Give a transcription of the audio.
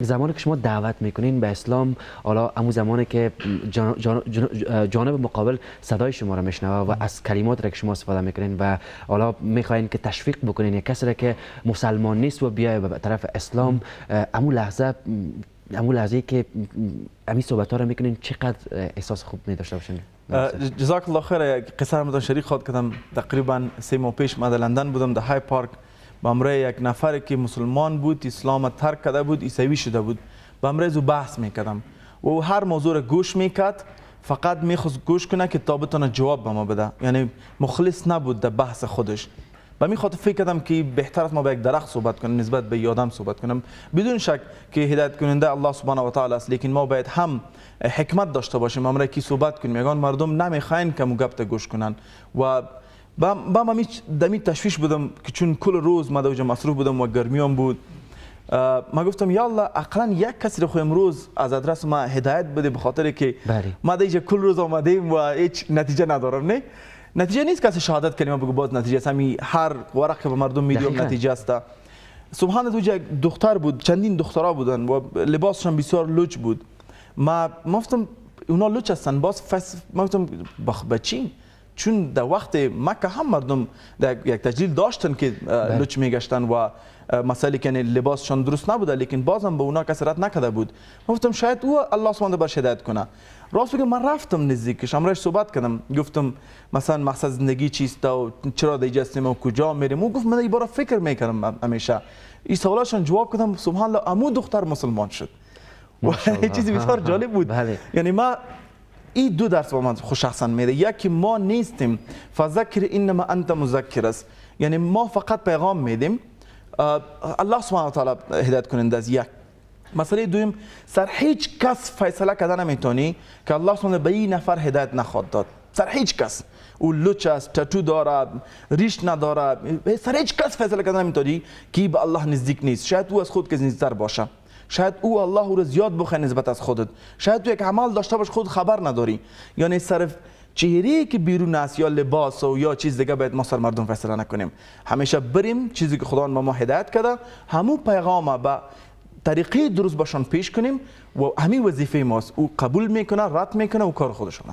زمانی که شما دعوت میکنین به اسلام، حالا همون زمانی که جانب مقابل صدای شما را میشنوه و از کلمات را که شما استفاده میکنین و حالا میخواین که تشویق بکنین یک کسی را که مسلمان نیست و بیای به طرف اسلام، همون لحظه که همین صحبت ها را میکنین چقدر احساس خوب می داشته باشین؟ جزاک الله خیر. قصه رو شریک خود کردم. تقریبا 3 ماه پیش من در لندن بودم، در های پارک با امره یک نفر که مسلمان بود، اسلام ترک کرده بود، عیسوی شده بود، با امره زو بحث میکردم و او هر موضوع رو گوش میکرد، فقط میخواست گوش کنه که تا بتونه جواب به ما بده، یعنی مخلص نبود در بحث خودش. به می خاطر فکر کردم که بهتر است ما به یک درخت صحبت کنیم نسبت به یک آدم صحبت کنم. بدون شک که هدایت کننده الله سبحانه و تعالی است، لیکن ما باید هم حکمت داشته باشیم. امره کی صحبت کنیم، یگان مردم نمیخواین که مگفت گوش کنن و با من دمی تشویش بودم که چون کل روز ما دوجا مصروف بودم و گرمیام بود. ما گفتم یا الله اقلا یک کسی رو خو امروز از ادرس ما هدایت بده، به خاطر که ما دیگه کل روز آمدیم و هیچ نتیجه ندارم. نه نتیجه نیست کسی شهادت کلمه بگو باز نتیجه است، همین هر ورق که به مردم میدیم نتیجه است. سبحان الله دختر بود، چندین دخترها بودن و لباسشون بسیار لوچ بود. ما گفتم اونا لوچ هستن، باز ما گفتم بچین، چون در وقت مکه هم مردم در یک تجلیل داشتن که لوچ میگشتن و مسئله که لباسشان درست نبوده، لیکن بازم به اونا کسی رد نکرده بود. گفتم شاید او الله سبحانه برش هدایت کنه. راست بگم من رفتم نزدیکش، امرش صحبت کردم، گفتم مثلا مقصد زندگی چیست و چرا دیگه هستیم و کجا میریم. او گفت من این بار فکر میکردم همیشه. این سوالاشون جواب کردم، سبحان الله عمو دختر مسلمان شد و چیزی بسیار جالب بود. یعنی ما این دو درس با من شخصا میده. یکی ما نیستیم فذکر انما انت مذکر است، یعنی ما فقط پیغام میدیم، الله سبحانه و تعالی هدایت کننده است. یک مسئله دوم، سر هیچ کس فیصله کردن نمیتونی که الله سبحانه به این نفر هدایت نخواد داد. سر هیچ کس، او لوچ است، تتو داره، ریش نداره، سر هیچ کس فیصله کردن نمیتونی که به الله نزدیک نیست. شاید او از خود که نزدیکتر باشه، شاید او الله او را زیاد بخواه نسبت از خودت، شاید تو یک عمل داشته باش خود خبر نداری. یعنی صرف چهره که بیرون است یا لباس و یا چیز دیگه باید ما سر مردم فیصله نکنیم. همیشه بریم چیزی که خدا به ما هدایت کرده، همون پیغام به طریقه درست باشان پیش کنیم و همین وظیفه ماست. او قبول میکنه، رد میکنه و کار خودشونه.